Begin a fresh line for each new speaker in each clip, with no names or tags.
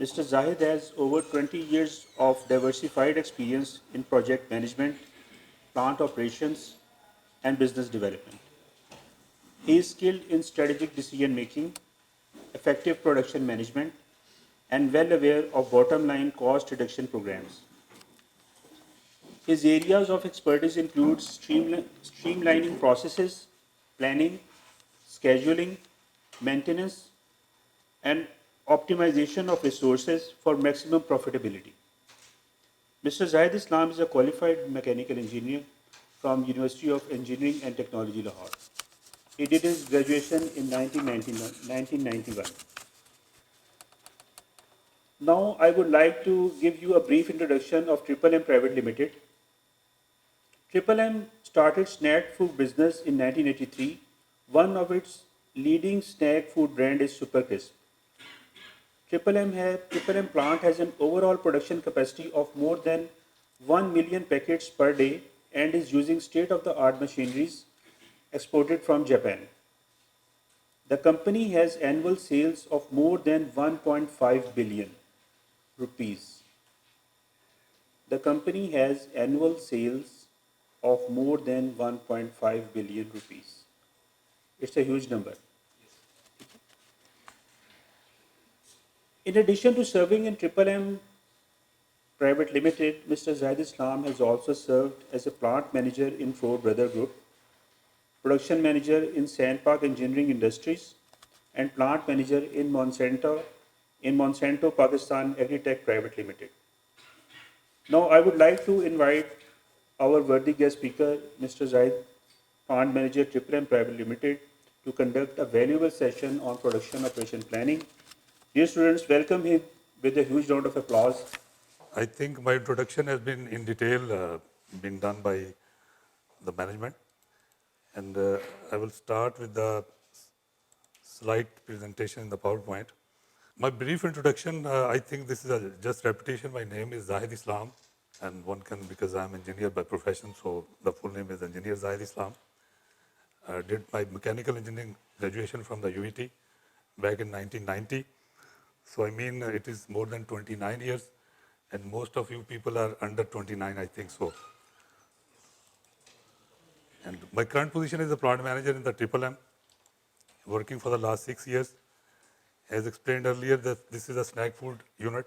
Mr. Zahid has over 20 years of diversified experience in project management, plant operations, and business development. He is skilled in strategic decision making, effective production management, and well aware of bottom line cost reduction programs. His areas of expertise include streamlining processes, planning, scheduling, maintenance, and optimization of resources for maximum profitability. Mr. Zahid Islam is a qualified mechanical engineer from University of Engineering and Technology, Lahore. He did his graduation in 1991. Now, I would like to give you a brief introduction of Triple M Private Limited. Triple M started snack food business in 1983. One of its leading snack food brand is Super Crisp. Triple M plant has an overall production capacity of more than 1 million packets per day and is using state-of-the-art machineries exported from Japan. The company has annual sales of more than 1.5 billion rupees. The company has annual sales of more than 1.5 billion rupees. It's a huge number. In addition to serving in Triple M Private Limited, Mr. Zahid Islam has also served as a plant manager in Ford Brother Group, production manager in Sandpark Engineering Industries, and plant manager in Monsanto Pakistan Agritech Private Limited. Now, I would like to invite our worthy guest speaker, Mr. Zahid, plant manager Triple M Private Limited, to conduct a valuable session on production operation planning. Dear students, welcome him with a huge round of applause.
I think my introduction has been in detail been done by the management, and I will start with the slide presentation in the PowerPoint. My brief introduction, I think this is just repetition. My name is Zahid Islam, and one can, because I'm engineer by profession, so the full name is Engineer Zahid Islam. Did my mechanical engineering graduation from the UET back in 1990. So I mean, it is more than 29 years, and most of you people are under 29, I think so. And my current position is a plant manager in the Triple M, working for the last 6 years. As explained earlier, that this is a snack food unit.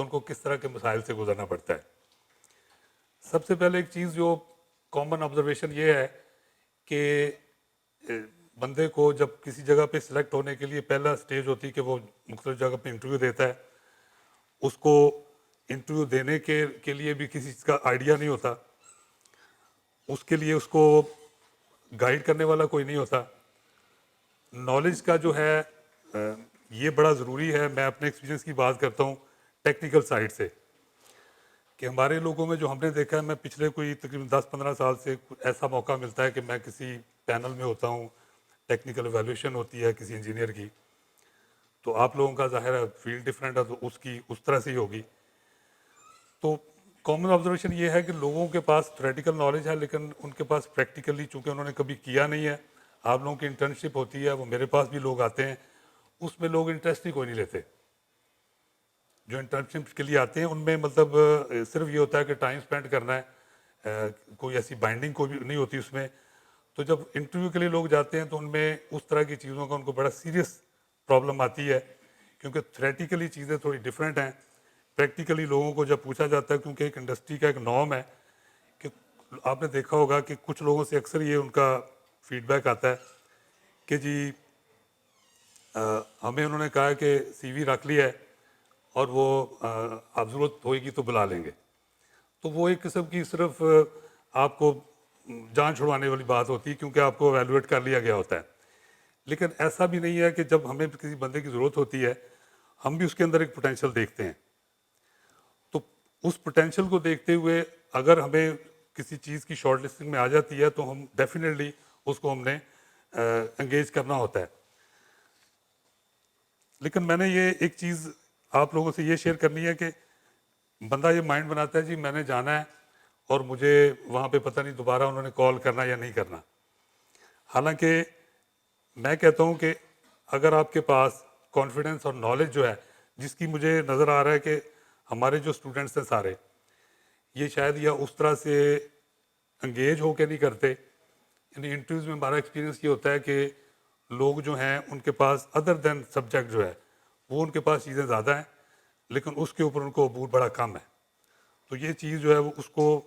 تو ان کو کس طرح کے مسائل سے گزرنا پڑتا ہے. سب سے پہلے ایک چیز جو کامن آبزرویشن یہ ہے کہ بندے کو جب کسی جگہ پہ سلیکٹ ہونے کے لیے پہلا سٹیج ہوتی ہے کہ وہ مختلف جگہ پہ انٹرویو دیتا ہے. اس کو انٹرویو دینے کے لیے بھی کسی چیز کا آئیڈیا نہیں ہوتا, اس کے لیے اس کو گائیڈ کرنے والا کوئی نہیں ہوتا. نالج کا جو ہے یہ بڑا ضروری ہے. میں اپنے ایکسپیرینس کی بات کرتا ہوں ٹیکنیکل سائڈ سے, کہ ہمارے لوگوں میں جو ہم نے دیکھا ہے, میں پچھلے کوئی تقریباً 10-15 سال سے ایسا موقع ملتا ہے کہ میں کسی پینل میں ہوتا ہوں, ٹیکنیکل ایویلویشن ہوتی ہے کسی انجینئر کی, تو آپ لوگوں کا ظاہر ہے فیلڈ ڈفرینٹ ہے تو اس کی اس طرح سے ہی ہوگی. تو کامن آبزرویشن یہ ہے کہ لوگوں کے پاس تھیوریٹیکل نالج ہے لیکن ان کے پاس پریکٹیکلی چونکہ انہوں نے کبھی کیا نہیں ہے. آپ لوگوں کی انٹرنشپ ہوتی ہے, وہ میرے پاس بھی لوگ آتے ہیں, اس میں لوگ انٹرسٹ ہی کوئی نہیں لیتے. جو انٹرنشپ کے لیے آتے ہیں ان میں مطلب صرف یہ ہوتا ہے کہ ٹائم اسپینڈ کرنا ہے, کوئی ایسی بائنڈنگ کوئی بھی نہیں ہوتی اس میں. تو جب انٹرویو کے لیے لوگ جاتے ہیں تو ان میں اس طرح کی چیزوں کا ان کو بڑا سیریس پرابلم آتی ہے, کیونکہ تھیوریٹیکلی چیزیں تھوڑی ڈفرینٹ ہیں. پریکٹیکلی لوگوں کو جب پوچھا جاتا ہے, کیونکہ ایک انڈسٹری کا ایک نارم ہے کہ آپ نے دیکھا ہوگا کہ کچھ لوگوں سے اکثر یہ ان کا فیڈ بیک آتا ہے کہ جی ہمیں انہوں نے کہا کہ سی وی رکھ لیا ہے اور وہ آپ ضرورت ہوئے گی تو بلا لیں گے. تو وہ ایک قسم کی صرف آپ کو جان چھڑوانے والی بات ہوتی ہے کیونکہ آپ کو ایویلویٹ کر لیا گیا ہوتا ہے. لیکن ایسا بھی نہیں ہے کہ جب ہمیں کسی بندے کی ضرورت ہوتی ہے ہم بھی اس کے اندر ایک پوٹینشیل دیکھتے ہیں. تو اس پوٹینشیل کو دیکھتے ہوئے اگر ہمیں کسی چیز کی شارٹ لسٹنگ میں آ جاتی ہے تو ہم ڈیفینیٹلی اس کو ہم نے انگیج کرنا ہوتا ہے. لیکن میں نے یہ ایک چیز آپ لوگوں سے یہ شیئر کرنی ہے کہ بندہ یہ مائنڈ بناتا ہے جی میں نے جانا ہے اور مجھے وہاں پہ پتہ نہیں دوبارہ انہوں نے کال کرنا یا نہیں کرنا. حالانکہ میں کہتا ہوں کہ اگر آپ کے پاس کانفیڈنس اور نالج جو ہے, جس کی مجھے نظر آ رہا ہے کہ ہمارے جو اسٹوڈنٹس ہیں سارے یہ شاید یا اس طرح سے انگیج ہو کے نہیں کرتے. یعنی انٹرویوز میں ہمارا ایکسپیرینس یہ ہوتا ہے کہ لوگ جو ہیں ان کے پاس ادر دین سبجیکٹ جو ہے وہ ان کے پاس چیزیں زیادہ ہیں لیکن اس کے اوپر ان کو عبور بڑا کم ہے. تو یہ چیز جو ہے وہ اس کو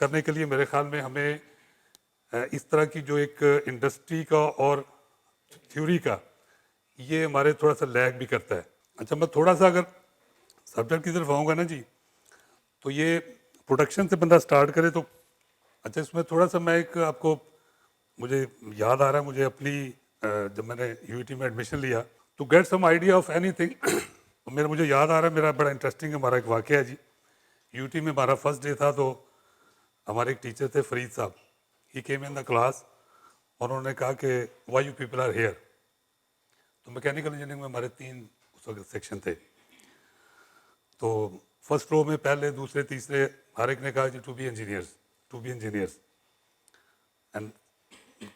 کرنے کے لیے میرے خیال میں ہمیں اس طرح کی جو ایک انڈسٹری کا اور تھیوری کا یہ ہمارے تھوڑا سا لیگ بھی کرتا ہے. اچھا میں تھوڑا سا اگر سبجیکٹ کی طرف آؤں گا نا جی, تو یہ پروڈکشن سے بندہ سٹارٹ کرے تو اچھا اس میں تھوڑا سا میں ایک آپ کو مجھے یاد آ رہا ہے مجھے اپنی جب میں نے یو ٹی میں ایڈمیشن لیا to get some idea of anything مجھے یاد آ رہا ہے میرا بڑا انٹرسٹنگ ہمارا ایک واقعہ ہے جی. یو ٹی میں ہمارا فرسٹ ڈے تھا تو ہمارے ایک ٹیچر تھے فرید صاحب, he came in the class اور انہوں نے کہا کہ why you people are here. تو میکینیکل انجینئرنگ میں ہمارے 3 اس وقت سیکشن تھے. تو فرسٹ رو میں پہلے دوسرے تیسرے ہر ایک نے کہا جی ٹو بی انجینئرس اینڈ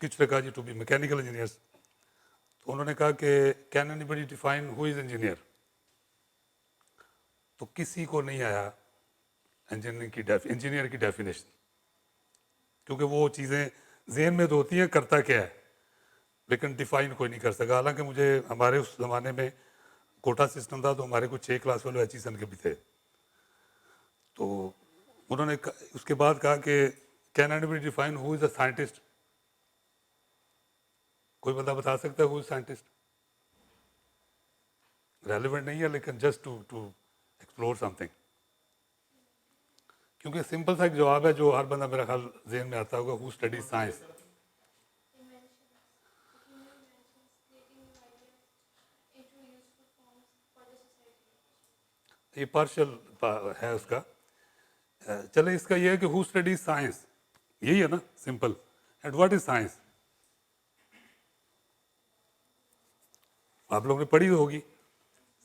کچھ نے کہا جی ٹو بی میکینیکل انجینئرس. تو انہوں نے کہا کہ can anybody define who is engineer. تو کسی کو نہیں آیا انجینئر کی ڈیفینیشن, کیونکہ وہ چیزیں ذہن میں تو ہوتی ہیں کرتا کیا ہے لیکن ڈیفائن کوئی نہیں کر سکا. حالانکہ مجھے ہمارے اس زمانے میں کوٹا سسٹم تھا تو ہمارے کچھ 6 کلاس والے ایچ ای سن کے بھی تھے. تو انہوں نے اس کے بعد کہا کہ can anybody define who is a scientist. کوئی بندہ بتا سکتا ہے ہو از سائنٹسٹ؟ ریلیونٹ نہیں ہے لیکن just to explore something, کیونکہ سمپل سا ایک جواب ہے جو ہر بندہ میرا خیال ذہن میں آتا ہوگا, ہو اسٹڈیز سائنس. یہ پارشل ہے اس کا. چلے اس کا یہ ہے کہ ہو اسٹڈیز سائنس, یہی ہے نا simple. And what is science? آپ لوگوں نے پڑھی ہوگی,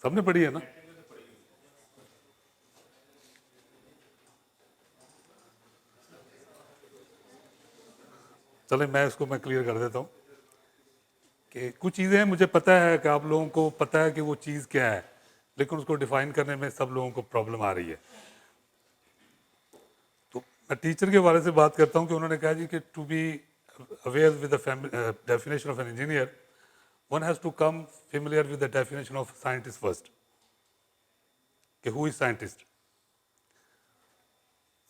سب نے پڑھی ہے نا. چلے میں اس کو میں کلیئر کر دیتا ہوں کہ کچھ چیزیں مجھے پتہ ہے کہ آپ لوگوں کو پتہ ہے کہ وہ چیز کیا ہے لیکن اس کو ڈیفائن کرنے میں سب لوگوں کو پرابلم آ رہی ہے. تو میں ٹیچر کے بارے سے بات کرتا ہوں کہ انہوں نے کہا جی کہ to be aware with the definition of an engineer one has to come familiar with the definition of scientist first. کہ who is scientist?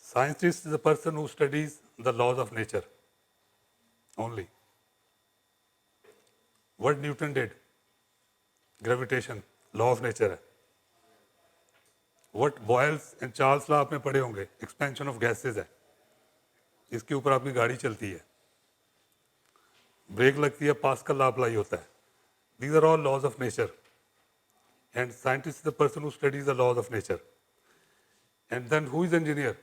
Scientist is a person who studies the laws of nature only. What Newton did, gravitation, law of nature ہے. What Boyle's and Charles law آپ نے پڑھے ہوں گے, expansion of gases ہے. اس کے اوپر آپ کی گاڑی چلتی ہے, بریک لگتی ہے, پاسکل لا اپلائی ہوتا ہے. These are all laws of nature. And scientist is the person who studies the laws of nature. And then who is engineer?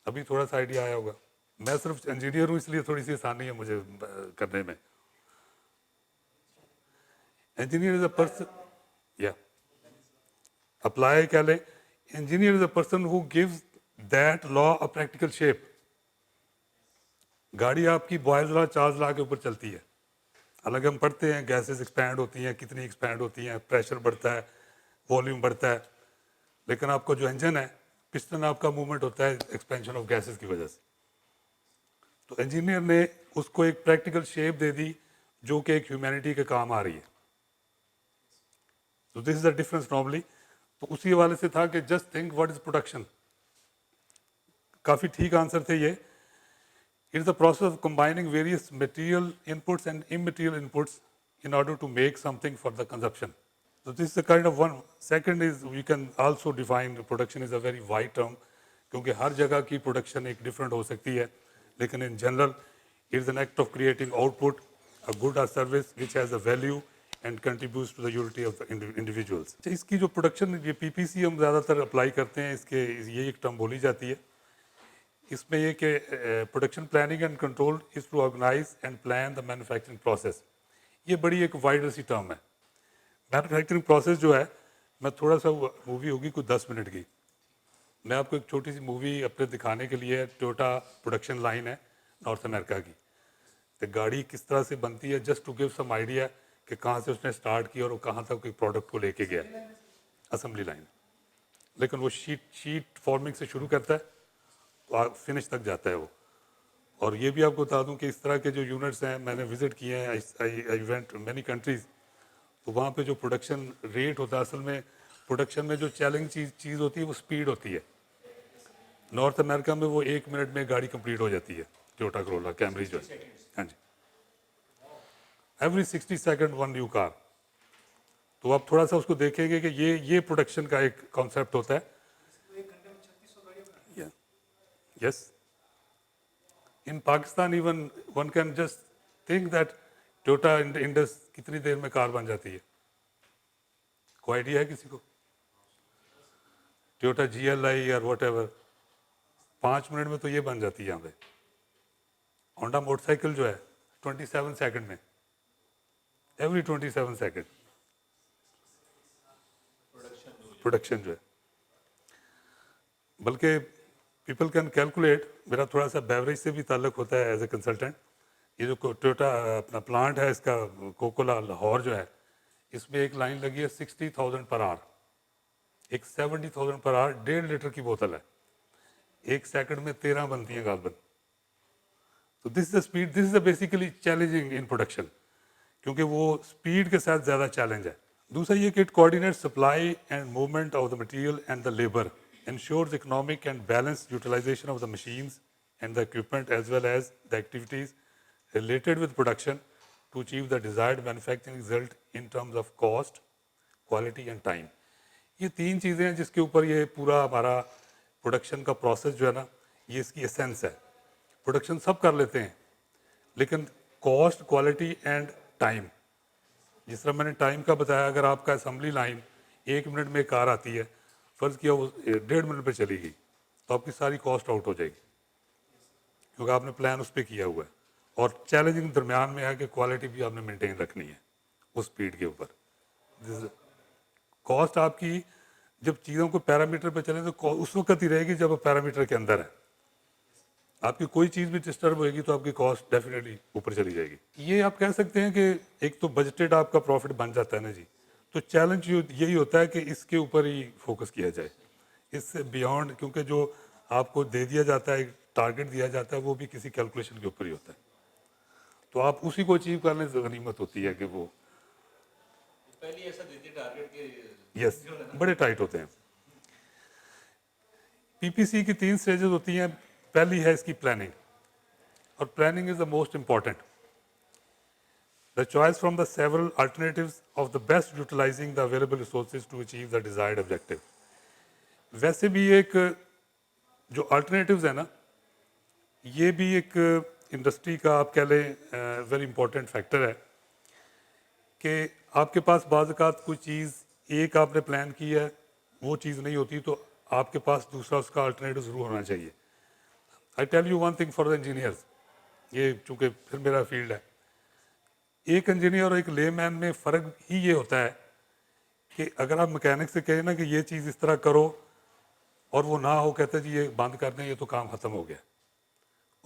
ابھی تھوڑا سا آئیڈیا آیا ہوگا. میں صرف انجینئر ہوں اس لیے تھوڑی سی آسانی ہے مجھے کرنے میں. Engineer is a person, yeah. Apply کیا لیں, engineer is a person who gives that law a practical shape. گاڑی آپ کی بوائلز لا, چارلز لا کے اوپر چلتی ہے. حالانکہ ہم پڑھتے ہیں گیسز ایکسپینڈ ہوتی ہیں, کتنی ایکسپینڈ ہوتی ہیں, پریشر بڑھتا ہے, والیوم بڑھتا ہے, لیکن آپ کا جو انجن ہے, پسٹن آپ کا موومنٹ ہوتا ہے ایکسپینشن آف گیسز کی وجہ سے. تو انجینئر نے اس کو ایک پریکٹیکل شیپ دے دی جو کہ ایک ہیومینٹی کے کام آ رہی ہے. تو this is the difference normally. تو اسی حوالے سے تھا کہ just think what is production. کافی ٹھیک آنسر تھے یہ. It is the process of combining various material inputs and immaterial inputs in order to make something for the consumption. So this is the kind of one. Second is we can also define production is a very wide term کیونکہ ہر جگہ کی production ایک different ہو سکتی ہے, لیکن in general it is an act of creating output, a good or service which has a value and contributes to the unity of the individuals. اس کی جو production, یہ پی پی سی ہم زیادہ تر اپلائی کرتے ہیں, اس کے یہ ایک ٹرم بولی جاتی ہے. اس میں یہ کہ production planning and control is to organize and plan the manufacturing process. یہ بڑی ایک وائڈر سی ٹرم ہے. مینوفیکچرنگ پروسیس جو ہے, میں تھوڑا سا مووی ہوگی کوئی 10 منٹ کی, میں آپ کو ایک چھوٹی سی مووی اپنے دکھانے کے لیے, ٹویوٹا پروڈکشن لائن ہے نارتھ امریکہ کی, تو گاڑی کس طرح سے بنتی ہے, just to give some idea کہ کہاں سے اس نے اسٹارٹ کیا اور وہ کہاں تک کوئی پروڈکٹ کو لے کے گیا. اسمبلی لائن, لیکن وہ شیٹ فارمنگ سے شروع کرتا ہے تو فنش تک جاتا ہے وہ. اور یہ بھی آپ کو بتا دوں کہ اس طرح کے جو یونٹس ہیں, میں نے وزٹ کیے ہیں, آئی وینٹ مینی کنٹریز, تو وہاں پہ جو پروڈکشن ریٹ ہوتا ہے, اصل میں پروڈکشن میں جو چیلنج چیز ہوتی ہے وہ اسپیڈ ہوتی ہے. نارتھ امریکہ میں وہ 1 منٹ میں گاڑی کمپلیٹ ہو جاتی ہے, ٹویوٹا کرولا کیمری جو ہے. ہاں جی, every 60 second one new car. تو آپ تھوڑا سا اس کو دیکھیں گے کہ یہ پروڈکشن کا ایک کانسیپٹ ہوتا ہے. Yes. In Pakistan even one can just think that Toyota Indus کتنی دیر میں کار بن جاتی ہے. کوئی آئیڈیا ہے کسی کو؟ ٹویوٹا جی ایل آئی اور واٹ ایور 5 منٹ میں تو یہ بن جاتی ہے یہاں پہ. ہونڈا موٹر سائیکل جو ہے 27 سیکنڈ میں, ایوری 27 سیکنڈ پروڈکشن جو ہے. بلکہ پیپل کین کیلکولیٹ, میرا تھوڑا سا بیوریج سے بھی تعلق ہوتا ہے ایز اے کنسلٹنٹ. یہ جو ٹویوٹا اپنا پلانٹ ہے اس کا کوکولا لاہور جو ہے, اس میں ایک لائن لگی ہے 60,000 پر آور, ایک 70,000 پر آور 1.5 لیٹر کی بوتل ہے, 1 سیکنڈ میں 13 بنتی ہیں غالباً. تو this is the speed, this is the basically challenging in production, کیونکہ وہ اسپیڈ کے ساتھ زیادہ چیلنج ہے. دوسرا یہ کہ it coordinate supply and movement of the material and the labour, ensures economic and balanced utilization of the machines and the equipment as well as the activities related with production to achieve the desired manufacturing result in terms of cost, quality and time. یہ 3 چیزیں ہیں جس کے اوپر یہ پورا ہمارا production کا پروسیس جو ہے نا, یہ اس کی ایسنس ہے. پروڈکشن سب کر لیتے ہیں, لیکن کاسٹ, کوالٹی اینڈ ٹائم, جس طرح میں نے ٹائم کا بتایا, اگر آپ کا اسمبلی لائن 1 منٹ میں کار آتی ہے, فرض کیا وہ 1.5 منٹ پہ چلی گئی, تو آپ کی ساری کاسٹ آؤٹ ہو جائے گی, کیونکہ آپ نے پلان اس پہ کیا ہوا ہے. اور چیلنجنگ درمیان میں ہے کہ کوالٹی بھی آپ نے مینٹین رکھنی ہے اس اسپیڈ کے اوپر. کاسٹ آپ کی جب چیزوں کو پیرامیٹر پہ چلیں تو اس وقت ہی رہے گی جب آپ پیرامیٹر کے اندر ہے. آپ کی کوئی چیز بھی ڈسٹرب ہوئے گی تو آپ کی کاسٹ ڈیفینیٹلی اوپر چلی جائے گی. یہ آپ کہہ سکتے ہیں کہ ایک تو بجٹڈ آپ کا پروفٹ بن جاتا ہے نا جی, تو چیلنج یہی ہوتا ہے کہ اس کے اوپر ہی فوکس کیا جائے, اس سے بیانڈ, کیونکہ جو آپ کو دے دیا جاتا ہے, ٹارگٹ دیا جاتا ہے, وہ بھی کسی کیلکولیشن کے اوپر ہی ہوتا ہے. تو آپ اسی کو اچیو کرنے سے غنیمت ہوتی ہے کہ وہ
پہلے ایسا دیتے ٹارگٹ کہ
یس بڑے ٹائٹ ہوتے ہیں. پی پی سی کی 3 اسٹیجز ہوتی ہیں. پہلی ہے اس کی پلاننگ, اور planning is the most important. The choice from the several alternatives of the best utilizing the available resources to achieve the desired objective. ویسے بھی ایک جو alternatives ہیں نا, یہ بھی ایک انڈسٹری کا آپ کہہ لیں ویری امپورٹنٹ فیکٹر ہے کہ آپ کے پاس بعض اوقات کوئی چیز ایک آپ نے پلان کی ہے, وہ چیز نہیں ہوتی تو آپ کے پاس دوسرا اس کا الٹرنیٹو ضرور ہونا چاہیے. I tell you one thing for the engineers, یہ چونکہ پھر میرا فیلڈ ہے. ایک انجینئر اور ایک لے مین میں فرق ہی یہ ہوتا ہے کہ اگر آپ مکینک سے کہیں نا کہ یہ چیز اس طرح کرو اور وہ نہ ہو, کہتے جی یہ بند کر دیں, یہ تو کام ختم ہو گیا.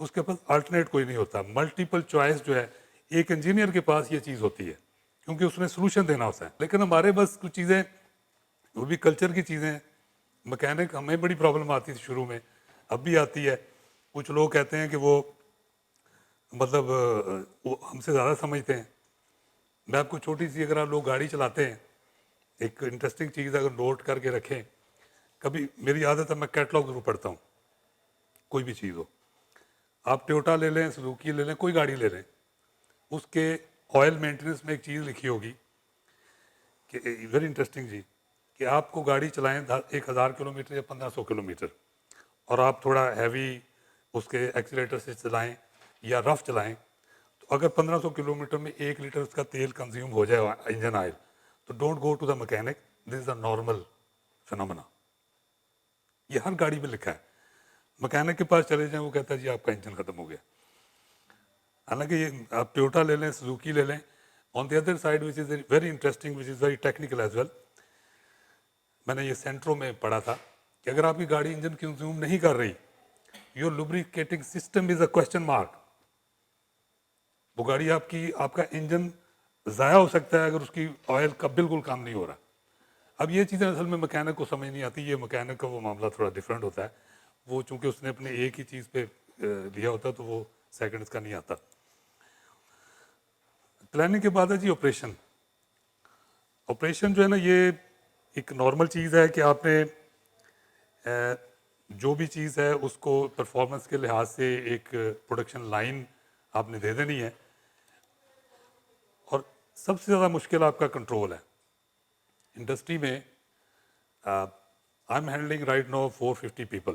اس کے پاس الٹرنیٹ کوئی نہیں ہوتا. ملٹیپل چوائس جو ہے ایک انجینئر کے پاس یہ چیز ہوتی ہے کیونکہ اس نے سولوشن دینا ہوتا ہے. لیکن ہمارے بس کچھ چیزیں وہ بھی کلچر کی چیزیں ہیں. مکینک ہمیں بڑی پرابلم آتی تھی شروع میں, اب بھی آتی ہے. کچھ لوگ کہتے ہیں کہ وہ مطلب وہ ہم سے زیادہ سمجھتے ہیں. میں آپ کو چھوٹی سی, اگر آپ لوگ گاڑی چلاتے ہیں, ایک انٹرسٹنگ چیز اگر نوٹ کر کے رکھیں, کبھی میری عادت ہے میں کیٹلاگ ضرور پڑھتا ہوں, کوئی بھی چیز ہو. آپ ٹویوٹا لے لیں, سزوکی لے لیں, کوئی گاڑی لے لیں, اس کے آئل مینٹیننس میں ایک چیز لکھی ہوگی کہ ویری انٹرسٹنگ جی, کہ آپ کو گاڑی چلائیں 1000 کلومیٹر یا 1500 کلومیٹر, اور آپ تھوڑا ہیوی اس کے ایکسیلیٹر سے چلائیں یا رف چلائیں, تو اگر 1500 کلومیٹر میں 1 لیٹر اس کا تیل کنزیوم ہو جائے انجن آئل, تو don't go to the mechanic, this is a normal phenomena. یہ ہر گاڑی میں لکھا ہے. مکینک کے پاس چلے جائیں, وہ کہتا ہے جی آپ کا انجن ختم ہو گیا. حالانکہ یہ آپ ٹویوٹا لے لیں, سزوکی لے لیں. On the other side which is very interesting, which is very technical as well, میں نے یہ سینٹرو میں پڑھا تھا کہ اگر آپ کی گاڑی انجن کنزیوم نہیں کر رہی, your lubricating system is a question mark. وہ گاڑی آپ کا انجن ضائع ہو سکتا ہے اگر اس کی آئل کا بالکل کام نہیں ہو رہا. اب یہ چیزیں اصل میں مکینک کو سمجھ نہیں آتی. یہ مکینک کا وہ معاملہ تھوڑا ڈفرینٹ ہوتا ہے. وہ چونکہ اس نے اپنے ایک ہی چیز پہ لیا ہوتا ہے تو وہ سیکنڈز کا نہیں آتا. پلاننگ کے بعد ہے جی آپریشن. آپریشن جو ہے نا, یہ ایک نارمل چیز ہے کہ آپ نے جو بھی چیز ہے اس کو پرفارمنس کے لحاظ سے ایک پروڈکشن لائن آپ نے دے دینی ہے, اور سب سے زیادہ مشکل آپ کا کنٹرول ہے. انڈسٹری میں I am handling right now 450 people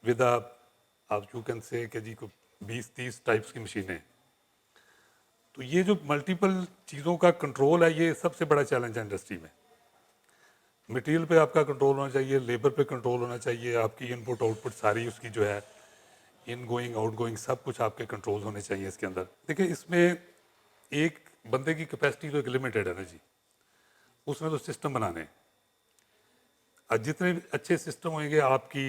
with آپ یو کین سے کہ جی کو 20-30 ٹائپس کی مشینیں. تو یہ جو ملٹیپل چیزوں کا کنٹرول ہے, یہ سب سے بڑا چیلنج ہے انڈسٹری میں. مٹیریل پہ آپ کا کنٹرول ہونا چاہیے, لیبر پہ کنٹرول ہونا چاہیے, آپ کی ان پٹ آؤٹ پٹ ساری اس کی جو ہے ان گوئنگ آؤٹ گوئنگ سب کچھ آپ کے کنٹرول ہونے چاہیے اس کے اندر. دیکھیں اس میں ایک بندے کی کیپیسٹی تو ایک لمیٹیڈ ہے نا جی, اس میں تو سسٹم بنانے ہیں. جتنے اچھے سسٹم ہوئیں گے آپ کی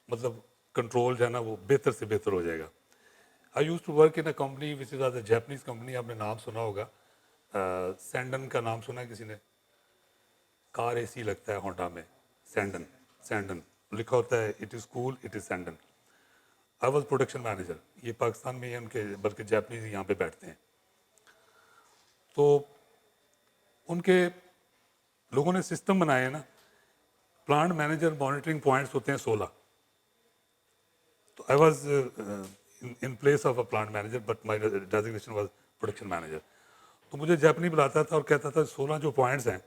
مطلب کنٹرول جو ہے نا وہ بہتر سے بہتر ہو جائے گا. I used to work in a company which is a Japanese company. آپ نے نام سنا ہوگا, سینڈن کا نام سنا ہے کسی نے؟ کار اے سی لگتا ہے ہونڈا میں, سینڈن لکھا ہوتا ہے, it is cool, it is Sanden. I was production manager. یہ پاکستان میں ہی ان کے بلکہ جیپنیز یہاں پہ بیٹھتے ہیں. تو ان کے لوگوں نے سسٹم بنائے ہیں نا, پلانٹ مینیجر مانیٹرنگ پوائنٹس ہوتے ہیں 16. تو I was in place of a plant manager but my designation was production manager. تو مجھے جاپنی بلاتا تھا اور کہتا تھا 16 جو پوائنٹس ہیں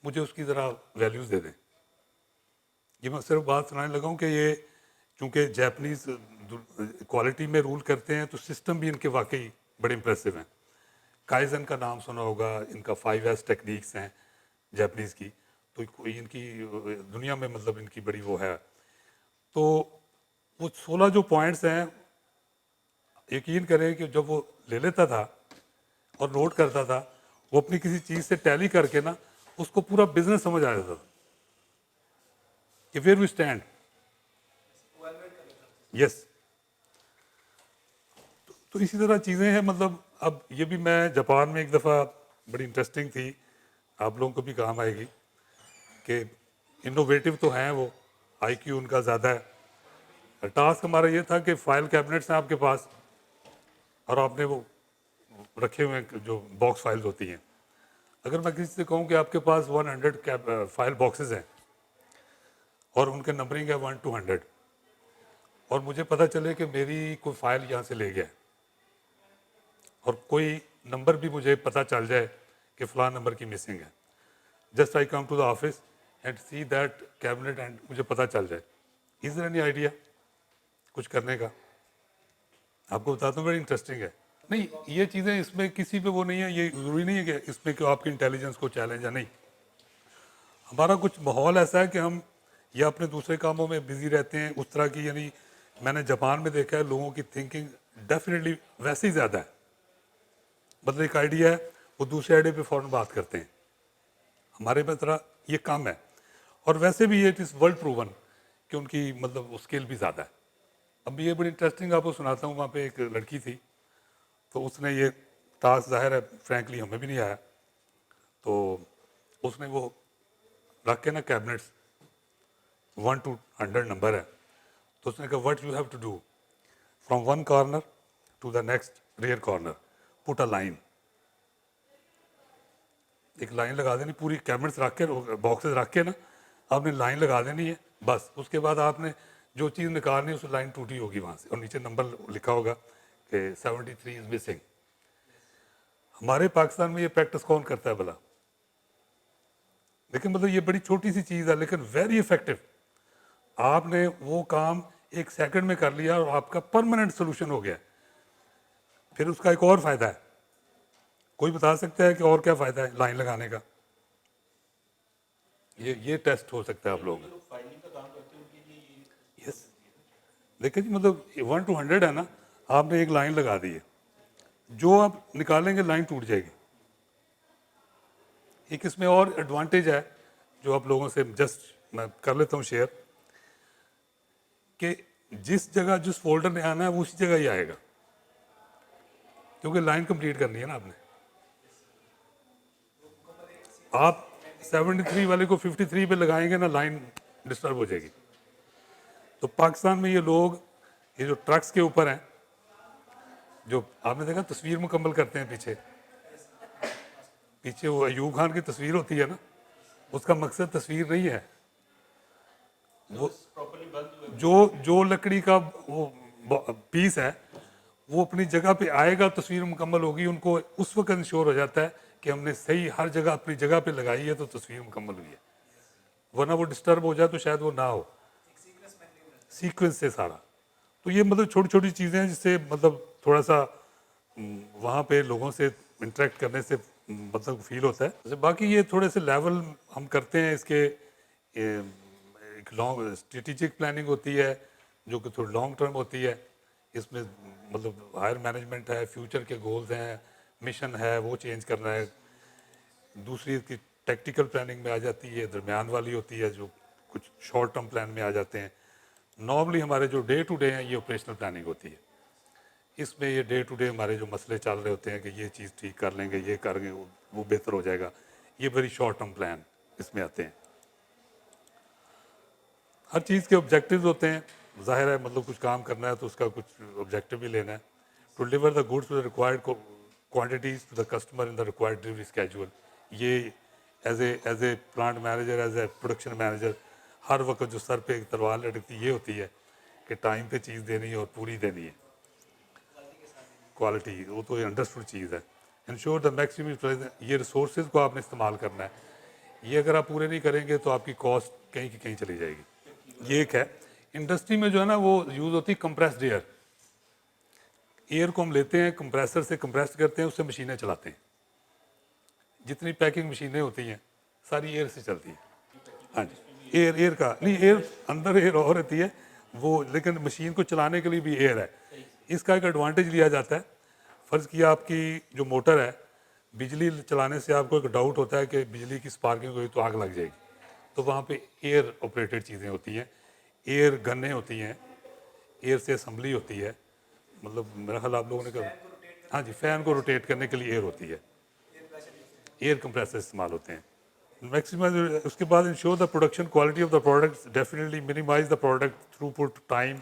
مجھے اس کی ذرا ویلیوز دے دیں. یہ میں صرف بات سنانے لگا ہوں کہ یہ چونکہ جیپنیز کوالٹی میں رول کرتے ہیں تو سسٹم بھی ان کے واقعی بڑے امپریسو ہیں. کائزن کا نام سنا ہوگا, ان کا 5S ٹیکنیکس ہیں جیپنیز کی, تو ان کی دنیا میں مطلب ان کی بڑی وہ ہے. تو وہ 16 جو پوائنٹس ہیں, یقین کریں کہ جب وہ لے لیتا تھا اور نوٹ کرتا تھا, وہ اپنی کسی چیز سے ٹیلی کر کے نا اس کو پورا بزنس سمجھ آ جاتا تھا کہ ویئر وی اسٹینڈ. یس. تو اسی طرح چیزیں ہیں. مطلب اب یہ بھی میں جاپان میں ایک دفعہ بڑی انٹرسٹنگ تھی, آپ لوگوں کو بھی کام آئے گی, کہ انوویٹو تو ہیں وہ, آئی کیو ان کا زیادہ ہے. ٹاسک ہمارا یہ تھا کہ فائل کیبنٹس ہیں آپ کے پاس اور آپ نے وہ رکھے ہوئے ہیں جو باکس فائلز ہوتی ہیں. اگر میں کسی سے کہوں کہ آپ کے پاس 100 فائل باکسز ہیں اور ان کے نمبرنگ ہے 1 to 100 اور مجھے پتہ چلے کہ میری کوئی فائل یہاں سے لے گیا اور کوئی نمبر بھی مجھے پتہ چل جائے کہ فلاں نمبر کی مسنگ ہے, just I come to the office and see that cabinet and مجھے پتہ چل جائے, از دیر اینی آئیڈیا کچھ کرنے کا؟ آپ کو بتاتا ہوں, بڑی انٹرسٹنگ ہے. نہیں یہ چیزیں اس میں کسی پہ وہ نہیں ہے, یہ ضروری نہیں ہے کہ اس میں کہ آپ کی انٹیلیجنس کو چیلنج ہے, نہیں. ہمارا کچھ ماحول ایسا ہے کہ ہم یا اپنے دوسرے کاموں میں بزی رہتے ہیں اس طرح کی, یعنی میں نے جاپان میں دیکھا ہے لوگوں کی تھنکنگ ڈیفینیٹلی ویسے ہی زیادہ ہے, مطلب ایک آئیڈیا ہے وہ دوسرے آئیڈیا پہ فوراً بات کرتے ہیں. ہمارے میں طرح یہ کم ہے, اور ویسے بھی اٹ از ورلڈ پروون کہ ان کی مطلب اسکل بھی زیادہ ہے. اب یہ بڑی انٹرسٹنگ آپ کو سناتا ہوں, وہاں پہ ایک لڑکی تھی تو اس نے یہ ٹاسک, ظاہر ہے فرینکلی ہمیں بھی نہیں آیا, تو اس نے وہ رکھ کے نا کیبنٹس 1 to 100 نمبر ہے, تو اس نے کہا what you have to do from one corner to the next rear corner put a line, ایک لائن لگا دینی پوری کیبنٹس رکھ کے باکسز رکھ کے نا, آپ نے لائن لگا دینی ہے بس. اس کے بعد آپ نے جو چیز نکالنی ہے اس لائن ٹوٹی ہوگی وہاں سے اور نیچے نمبر لکھا ہوگا کہ 73 از مسنگ. ہمارے پاکستان میں یہ پریکٹس کون کرتا ہے بھلا؟ لیکن مطلب یہ بڑی چھوٹی سی چیز ہے لیکن ویری افیکٹو. آپ نے وہ کام ایک سیکنڈ میں کر لیا اور آپ کا پرماننٹ سولوشن ہو گیا. پھر اس کا ایک اور فائدہ ہے, کوئی بتا سکتا ہے کہ اور کیا فائدہ ہے لائن لگانے کا؟ یہ ٹیسٹ ہو سکتا ہے آپ لوگوں کا. یس دیکھیں جی, مطلب 1 to 100 ہے نا, آپ نے ایک لائن لگا دی ہے, جو آپ نکالیں گے لائن ٹوٹ جائے گی. ایک اس میں اور ایڈوانٹیج ہے جو آپ لوگوں سے جسٹ میں کر لیتا ہوں شیئر, کہ جس جگہ جس فولڈر میں آنا ہے وہ اسی جگہ ہی آئے گا, کیونکہ لائن کمپلیٹ کرنی ہے نا آپ نے. آپ 73 والے کو 53 پہ لگائیں گے نا, لائن ڈسٹرب ہو جائے گی. تو پاکستان میں یہ لوگ یہ جو ٹرکس کے اوپر ہیں, جو آپ نے دیکھا تصویر مکمل کرتے ہیں پیچھے وہ ایوب خان کی تصویر ہوتی ہے نا, اس کا مقصد تصویر نہیں ہے, وہ جو لکڑی کا وہ پیس ہے وہ اپنی جگہ پہ آئے گا, تصویر مکمل ہوگی. ان کو اس وقت انشور ہو جاتا ہے کہ ہم نے صحیح ہر جگہ اپنی جگہ پہ لگائی ہے تو تصویر مکمل ہوئی ہے, ورنہ وہ ڈسٹرب ہو جائے تو شاید وہ نہ ہو سیکوینس سے سارا. تو یہ مطلب چھوٹی چھوٹی چیزیں ہیں جس سے مطلب تھوڑا سا وہاں پہ لوگوں سے انٹریکٹ کرنے سے مطلب فیل ہوتا ہے. باقی یہ تھوڑے سے لیول ہم کرتے ہیں اس کے, ایک لانگ اسٹریٹجک پلاننگ ہوتی ہے جو کہ تھوڑی لانگ ٹرم ہوتی ہے. اس میں مطلب ہائر مینجمنٹ ہے, فیوچر کے گولز ہیں, مشن ہے وہ چینج کرنا ہے. دوسری کی ٹیکٹیکل پلاننگ میں آ جاتی ہے, درمیان والی ہوتی ہے جو کچھ شارٹ ٹرم پلان میں آ جاتے ہیں. نارملی ہمارے جو ڈے ٹو ڈے ہیں یہ آپریشنل پلاننگ ہوتی ہے. اس میں یہ ڈے ٹو ڈے ہمارے جو مسئلے چل رہے ہوتے ہیں کہ یہ چیز ٹھیک کر لیں گے, یہ کریں گے وہ بہتر ہو جائے گا, یہ ویری شارٹ ٹرم پلان اس میں آتے ہیں. ہر چیز کے آبجیکٹیوز ہوتے ہیں, ظاہر ہے مطلب کچھ کام کرنا ہے تو اس کا کچھ آبجیکٹیو بھی لینا ہے. To deliver the goods to the required quantities to the customer in the required delivery schedule. یہ as a plant manager, as a production manager, ہر وقت جو سر پہ ایک تلوار لٹکتی یہ ہوتی ہے کہ ٹائم پہ چیز دینی ہے اور پوری دینی ہے. کوالٹی وہ تو انڈرسٹوڈ چیز ہے. انشور دا میکسیمم, یہ ریسورسز کو آپ نے استعمال کرنا ہے. یہ اگر آپ پورے نہیں کریں گے تو آپ کی کاسٹ کہیں کی کہیں چلی جائے گی. یہ ایک ہے. انڈسٹری میں جو ہے نا وہ یوز ہوتی ہے کمپریسڈ ایئر. ایئر کو ہم لیتے ہیں کمپریسر سے کمپریس کرتے ہیں, اس سے مشینیں چلاتے ہیں. جتنی پیکنگ مشینیں ہوتی ہیں ساری ایئر سے چلتی ہیں. ہاں جی, ایئر کا نہیں, ایئر اندر ایئر اور رہتی ہے وہ, لیکن مشین کو چلانے کے لیے بھی ایئر ہے. اس کا ایک ایڈوانٹیج لیا جاتا ہے. فرض کیا آپ کی جو موٹر ہے, بجلی چلانے سے آپ کو ایک ڈاؤٹ ہوتا ہے کہ بجلی کی اسپارکنگ ہوئی تو آگ لگ جائے گی, تو وہاں پہ ایئر آپریٹڈ چیزیں ہوتی ہیں, ایئر گنیں ہوتی ہیں, ایئر سے اسمبلی ہوتی ہے. مطلب میرا خیال آپ لوگوں نے کہا, ہاں جی, فین کو روٹیٹ کرنے کے لیے ایئر ہوتی ہے, ایئر کمپریسر استعمال ہوتے ہیں. میکسیمم اس کے بعد ensure the production quality of the product, definitely minimize the product throughput time,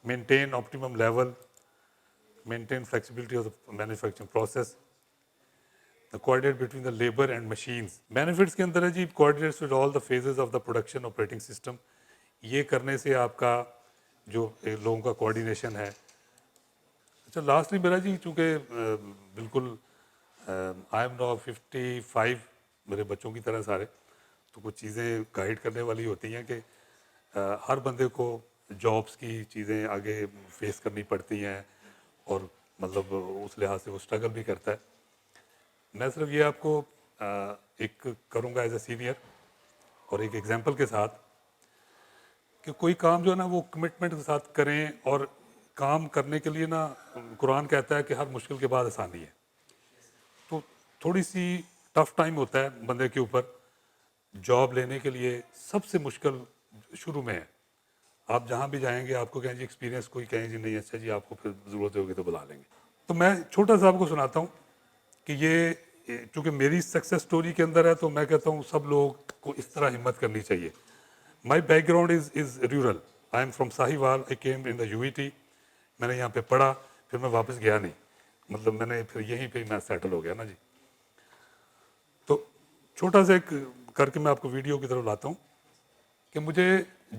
maintain optimum level, maintain flexibility of the manufacturing process. the coordinate between the labor and machines. Benefits کے اندر ہے جی coordinates with all the phases of the production operating system. یہ کرنے سے آپ کا جو لوگوں کا کوآرڈینیشن ہے. اچھا لاسٹلی میرا جی چونکہ بالکل آئی ایم نو 55 میرے بچوں کی طرح سارے, تو کچھ چیزیں گائیڈ کرنے والی ہوتی ہیں کہ ہر بندے کو جابس کی چیزیں آگے فیس کرنی پڑتی ہیں اور مطلب اس لحاظ سے وہ اسٹرگل بھی کرتا ہے. میں صرف یہ آپ کو ایک کروں گا ایز اے سینئر اور ایک ایگزامپل کے ساتھ کہ کوئی کام جو ہے نا وہ کمٹمنٹ کے ساتھ کریں, اور کام کرنے کے لیے نا قرآن کہتا ہے کہ ہر مشکل کے بعد آسانی ہے. تو تھوڑی سی ٹف ٹائم ہوتا ہے بندے کے اوپر جاب لینے کے لیے, سب سے مشکل شروع میں ہے. آپ جہاں بھی جائیں گے آپ کو کہیں جی ایکسپیرینس کوئی کہیں جی نہیں اچھا جی آپ کو پھر ضرورت ہوگی تو بلا لیں گے. تو میں چھوٹا سا آپ کو سناتا ہوں کہ یہ چونکہ میری سکسیس سٹوری کے اندر ہے تو میں کہتا ہوں سب لوگ کو اس طرح ہمت کرنی چاہیے. My back ground is rural. I am from Sahiwal. I came in the U E T. میں نے یہاں پہ پڑھا, پھر میں واپس گیا نہیں, مطلب میں نے پھر یہیں پہ میں سیٹل ہو گیا نا جی. تو چھوٹا سا ایک کر کے میں آپ کو ویڈیو کی طرف لاتا ہوں کہ مجھے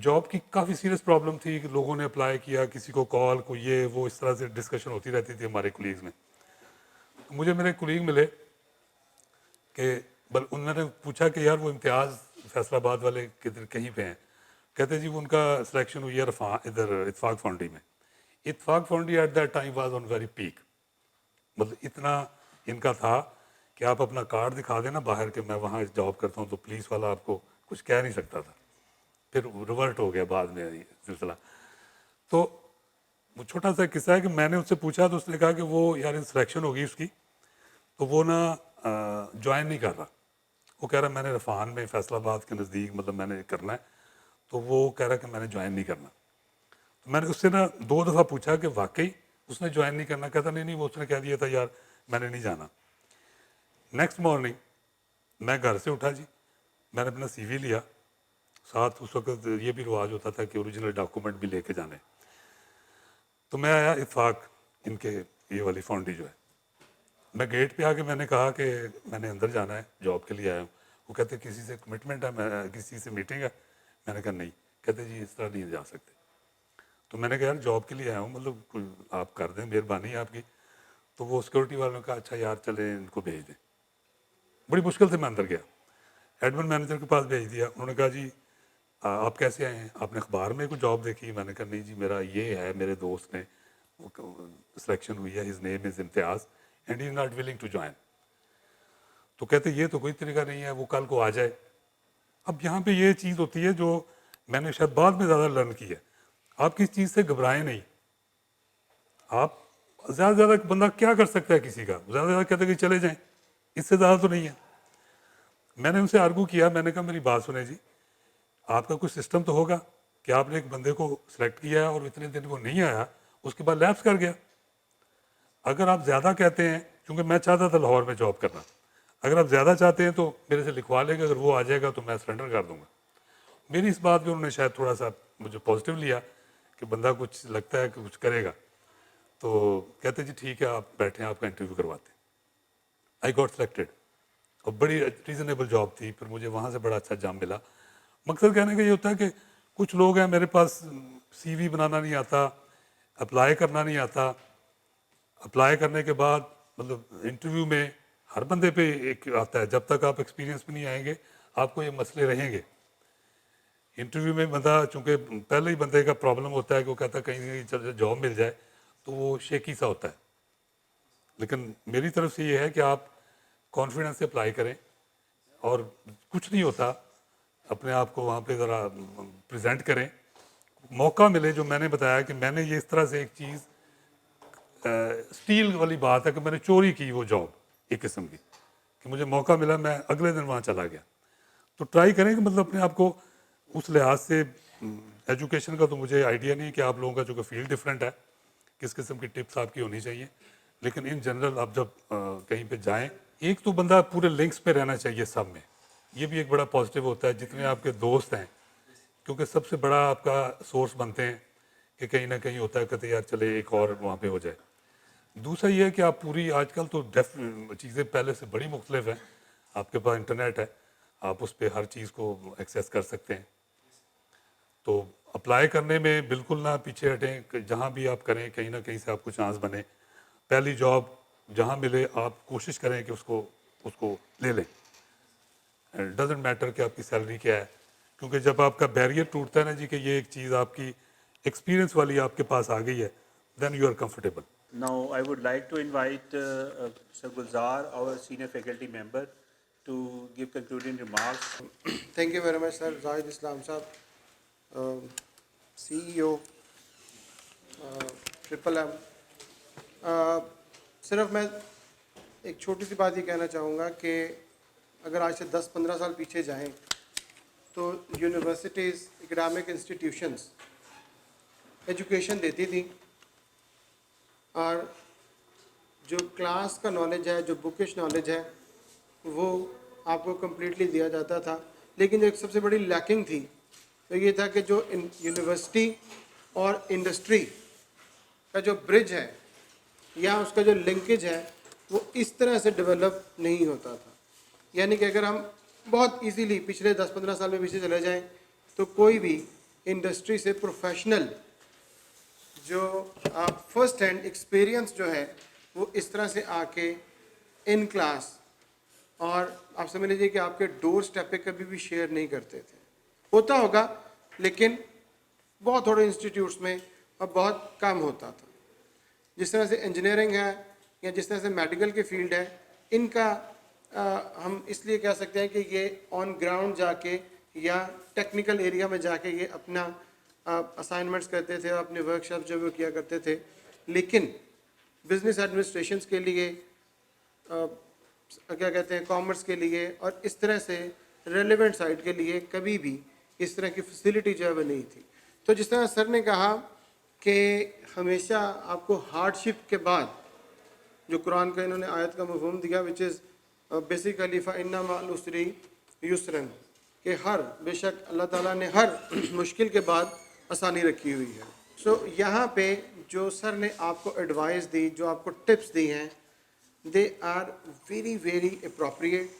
جاب کی کافی سیریس پرابلم تھی کہ لوگوں نے اپلائی کیا, کسی کو کال کو یہ وہ اس طرح سے ڈسکشن ہوتی رہتی تھی ہمارے کولیگز میں. مجھے میرے کولیگ ملے کہ انہوں نے پوچھا کہ یار وہ امتیاز فیصل آباد والے کدھر کہیں پہ ہیں. کہتے جی وہ ان کا سلیکشن ہوئی ہے ادھر اتفاق فاؤنڈری میں. Ittefaq foundry at that time was on very peak. مطلب اتنا ان کا تھا کہ آپ اپنا کارڈ دکھا دیں نا باہر کہ میں وہاں جاب کرتا ہوں تو پولیس والا آپ کو کچھ کہہ نہیں سکتا تھا. پھر ریورٹ ہو گیا بعد میں سلسلہ. تو وہ چھوٹا سا قصہ ہے کہ میں نے اس سے پوچھا تو اس نے کہا کہ وہ یار سلیکشن ہوگی اس کی تو وہ نا جوائن نہیں کر رہا. وہ کہہ رہا میں نے رفان میں فیصل آباد کے نزدیک مطلب میں نے کرنا ہے, تو وہ کہہ رہا کہ میں نے جوائن نہیں کرنا. تو میں نے اس سے نا 2 دفعہ پوچھا کہ واقعی اس نے جوائن نہیں کرنا. کہتا نہیں وہ اس نے کہہ دیا تھا یار میں نے نہیں جانا. نیکسٹ مارننگ میں گھر سے اٹھا جی, میں نے اپنا سی وی لیا ساتھ. اس وقت یہ بھی رواج ہوتا تھا کہ اوریجنل ڈاکومنٹ بھی لے کے جانے. تو میں آیا اتفاق ان کے یہ والی فاؤنڈری جو ہے. میں گیٹ پہ آ کے میں نے کہا کہ میں نے اندر جانا ہے, جاب کے لیے آیا ہوں. وہ کہتے کسی سے کمٹمنٹ ہے, میں کسی سے میٹنگ ہے. میں نے کہا نہیں. کہتے جی اس طرح نہیں جا سکتے. تو میں نے کہا یار جاب کے لیے آیا ہوں, مطلب کوئی آپ کر دیں مہربانی ہے آپ کی. تو وہ سیکورٹی والوں نے کہا اچھا یار چلیں ان کو بھیج دیں. بڑی مشکل سے میں اندر گیا, ایڈمن مینیجر کے پاس بھیج دیا. انہوں نے کہا جی آپ کیسے آئے ہیں, آپ نے اخبار میں کوئی جاب دیکھی؟ میں نے کہا نہیں جی میرا یہ ہے, میرے دوست نے سلیکشن ہوئی ہے, his name is Imtiaz and he is not willing to join. تو کہتے یہ تو کوئی طریقہ نہیں ہے, وہ کل کو آ جائے. اب یہاں پہ یہ چیز ہوتی ہے جو میں نے شاید بعد میں زیادہ لرن کی ہے. آپ کس چیز سے گھبرائیں نہیں. آپ زیادہ سے زیادہ بندہ کیا کر سکتا ہے کسی کا, زیادہ سے زیادہ کہتے ہیں کہ چلے جائیں, اس سے زیادہ تو نہیں ہے. میں نے ان سے آرگو کیا, میں نے کہا میری بات سنیں جی, آپ کا کوئی سسٹم تو ہوگا کہ آپ نے ایک بندے کو سلیکٹ کیا ہے اور اتنے دن وہ نہیں آیا, اس کے بعد لیپس کر گیا. اگر آپ زیادہ کہتے ہیں, کیونکہ میں چاہتا تھا لاہور میں جاب کرنا, اگر آپ زیادہ چاہتے ہیں تو میرے سے لکھوا لیں گے, اگر وہ آ جائے گا تو میں سرنڈر کر دوں گا. میری اس بات پہ انہوں نے شاید تھوڑا سا مجھے پازیٹیو لیا کہ بندہ کچھ لگتا ہے کہ کچھ کرے گا. تو کہتے جی ٹھیک ہے آپ بیٹھیں, آپ کا انٹرویو کرواتے ہیں. آئی گاٹ سلیکٹڈ اور بڑی ریزنیبل جاب تھی. پھر مجھے وہاں سے بڑا اچھا جام ملا. مقصد کہنے کا یہ ہوتا ہے کہ کچھ لوگ ہیں میرے پاس سی وی بنانا نہیں آتا, اپلائی کرنا نہیں آتا. اپلائی کرنے کے بعد مطلب انٹرویو میں ہر بندے پہ ایک آتا ہے, جب تک آپ ایکسپیرینس میں نہیں آئیں گے آپ کو یہ مسئلے رہیں گے. انٹرویو میں بندہ چونکہ پہلے ہی بندے کا پرابلم ہوتا ہے کہ وہ کہتا ہے کہیں جاب مل جائے, تو وہ شیکی سا ہوتا ہے. لیکن میری طرف سے یہ ہے کہ آپ کانفیڈنس سے اپلائی کریں, اور کچھ نہیں ہوتا, اپنے آپ کو وہاں پہ ذرا پریزنٹ کریں. موقع ملے, جو میں نے بتایا کہ میں نے یہ اس طرح سے ایک چیز اسٹیل والی بات ہے کہ میں نے چوری کی وہ جاب ایک قسم کی, کہ مجھے موقع ملا میں اگلے دن وہاں چلا گیا. تو ٹرائی کریں کہ مطلب اپنے آپ کو اس لحاظ سے, ایجوکیشن کا تو مجھے آئیڈیا نہیں کہ آپ لوگوں کا جو کہ فیلڈ ڈفرینٹ ہے, کس قسم کی ٹپس آپ کی ہونی چاہیے. لیکن ان جنرل آپ جب کہیں پہ جائیں, ایک تو بندہ پورے لنکس پہ رہنا چاہیے سب میں. یہ بھی ایک بڑا پازیٹیو ہوتا ہے, جتنے آپ کے دوست ہیں, کیونکہ سب سے بڑا آپ کا سورس بنتے ہیں کہ کہیں نہ کہیں ہوتا ہے کہتے یار چلے ایک اور وہاں پہ ہو جائے. دوسرا یہ ہے کہ آپ پوری آج کل تو چیزیں پہلے سے بڑی مختلف ہیں. آپ کے پاس انٹرنیٹ ہے, آپ اس پہ ہر چیز کو ایکسیس کر سکتے ہیں. تو اپلائی کرنے میں بالکل نہ پیچھے ہٹیں, کہ جہاں بھی آپ کریں کہیں نہ کہیں سے آپ کو چانس بنے. پہلی جاب جہاں ملے آپ کوشش کریں کہ اس کو لے لیں. ڈزنٹ میٹر کہ آپ کی سیلری کیا ہے, کیونکہ جب آپ کا بیریئر ٹوٹتا ہے نا جی کہ یہ ایک چیز آپ کی ایکسپیرینس والی آپ کے پاس آ گئی ہے, then you are comfortable.
Now, I would like to invite Sir Gulzar, our senior faculty member, to give concluding remarks.
Thank you very much, sir. Zahid Islam Saab, CEO, Triple M. صرف میں ایک چھوٹی سی بات یہ کہنا چاہوں گا کہ اگر آج سے 10-15 سال پیچھے جائیں تو یونیورسٹیز, اکیڈامک انسٹیٹیوشنز ایجوکیشن دیتی تھیں, اور جو کلاس کا نالج ہے, جو بکش نالج ہے, وہ آپ کو کمپلیٹلی دیا جاتا تھا. لیکن جو ایک سب سے بڑی لیکنگ تھی تو یہ تھا کہ جو یونیورسٹی اور انڈسٹری کا جو برج ہے یا اس کا جو لنکیج ہے وہ اس طرح سے ڈیولپ نہیں ہوتا تھا. یعنی کہ اگر ہم بہت ایزیلی پچھلے 10-15 سال میں پیچھے چلے جائیں تو کوئی بھی انڈسٹری سے پروفیشنل جو فرسٹ ہینڈ ایکسپیرینس جو ہے وہ اس طرح سے آ کے ان کلاس, اور آپ سمجھ لیجیے کہ آپ کے ڈور سٹیپ پہ کبھی بھی شیئر نہیں کرتے تھے. ہوتا ہوگا لیکن بہت تھوڑے انسٹیٹیوٹس میں اور بہت کم ہوتا تھا. جس طرح سے انجینئرنگ ہے یا جس طرح سے میڈیکل کی فیلڈ ہے, ان کا ہم اس لیے کہہ سکتے ہیں کہ یہ آن گراؤنڈ جا کے یا ٹیکنیکل ایریا میں جا کے یہ اپنا اسائنمنٹس کرتے تھے, اپنے ورک شاپ جو وہ کیا کرتے تھے. لیکن بزنس ایڈمنسٹریشنس کے لیے, کیا کہتے ہیں, کامرس کے لیے اور اس طرح سے ریلیونٹ سائٹ کے لیے کبھی بھی اس طرح کی فیسلٹی جو ہے وہ نہیں تھی. تو جس طرح سر نے کہا کہ ہمیشہ آپ کو ہارڈ شپ کے بعد, جو قرآن کا انہوں نے آیت کا مفہوم دیا وچ از بیسیکلی فَإِنَّ مَعَ الْعُسْرِ يُسْرًا, کہ بے شک اللہ تعالیٰ نے ہر مشکل کے بعد آسانی رکھی ہوئی ہے. سو یہاں پہ جو سر نے آپ کو ایڈوائس دی, جو آپ کو ٹپس دی ہیں, they are very very appropriate.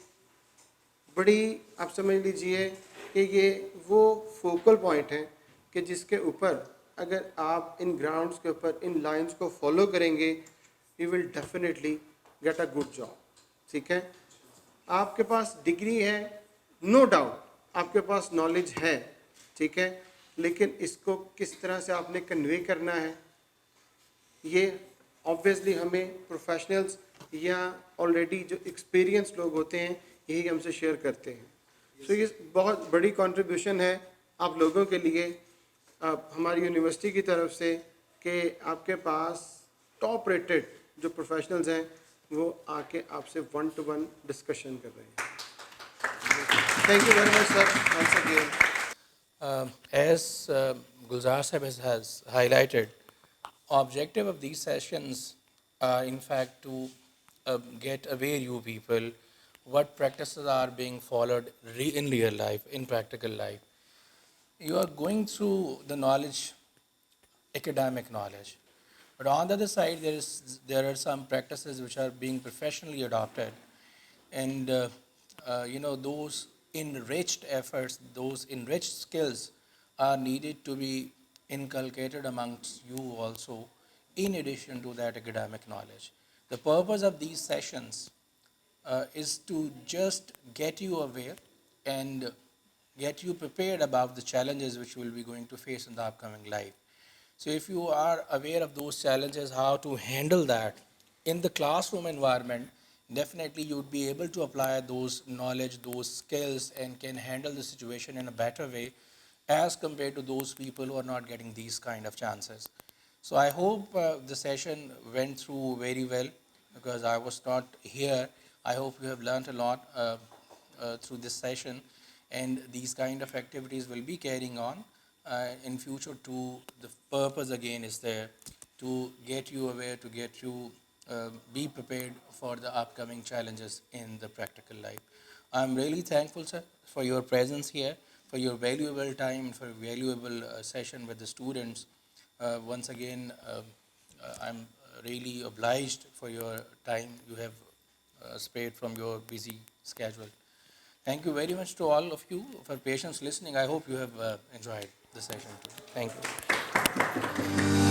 بڑی آپ سمجھ لیجئے کہ یہ وہ فوکل پوائنٹ ہیں کہ جس کے اوپر اگر آپ ان گراؤنڈس کے اوپر ان لائنز کو فالو کریں گے, you will definitely get a good job. ٹھیک ہے, آپ کے پاس ڈگری ہے, نو ڈاؤٹ آپ کے پاس نالج ہے, ٹھیک ہے, لیکن اس کو کس طرح سے آپ نے کنوے کرنا ہے, یہ آبویسلی ہمیں پروفیشنلز یا آلریڈی جو ایکسپیرینس لوگ ہوتے ہیں یہی ہم سے شیئر کرتے ہیں. سو یہ بہت بڑی کنٹریبیوشن ہے آپ لوگوں کے لیے ہماری یونیورسٹی کی طرف سے کہ آپ کے پاس ٹاپ ریٹڈ جو پروفیشنلز ہیں وہ آ کے آپ سے 1-to-1 ڈسکشن کر رہے ہیں. Thank you very much sir once again.
As Gulzar Sahib has highlighted, objective of these sessions are in fact to get aware you people what practices are being followed in real life, in practical life. You are going through the knowledge, academic knowledge, but on the other side there are some practices which are being professionally adopted, and those enriched efforts, those enriched skills are needed to be inculcated amongst you also in addition to that academic knowledge. The purpose of these sessions is to just get you aware and get you prepared about the challenges which you will be going to face in the upcoming life. So if you are aware of those challenges, how to handle that in the classroom environment, definitely you would be able to apply those knowledge, those skills, and can handle the situation in a better way as compared to those people who are not getting these kind of chances. So I hope the session went through very well because I was not here. I hope you have learned a lot through this session, and these kind of activities will be carrying on in future too. The purpose again is there to get you aware, to get you be prepared for the upcoming challenges in the practical life. I'm really thankful, sir, for your presence here, for your valuable time, for a valuable session with the students. Once again, I'm really obliged for your time you have spared from your busy schedule. Thank you very much to all of you for patience listening. I hope you have enjoyed the session too. Thank you.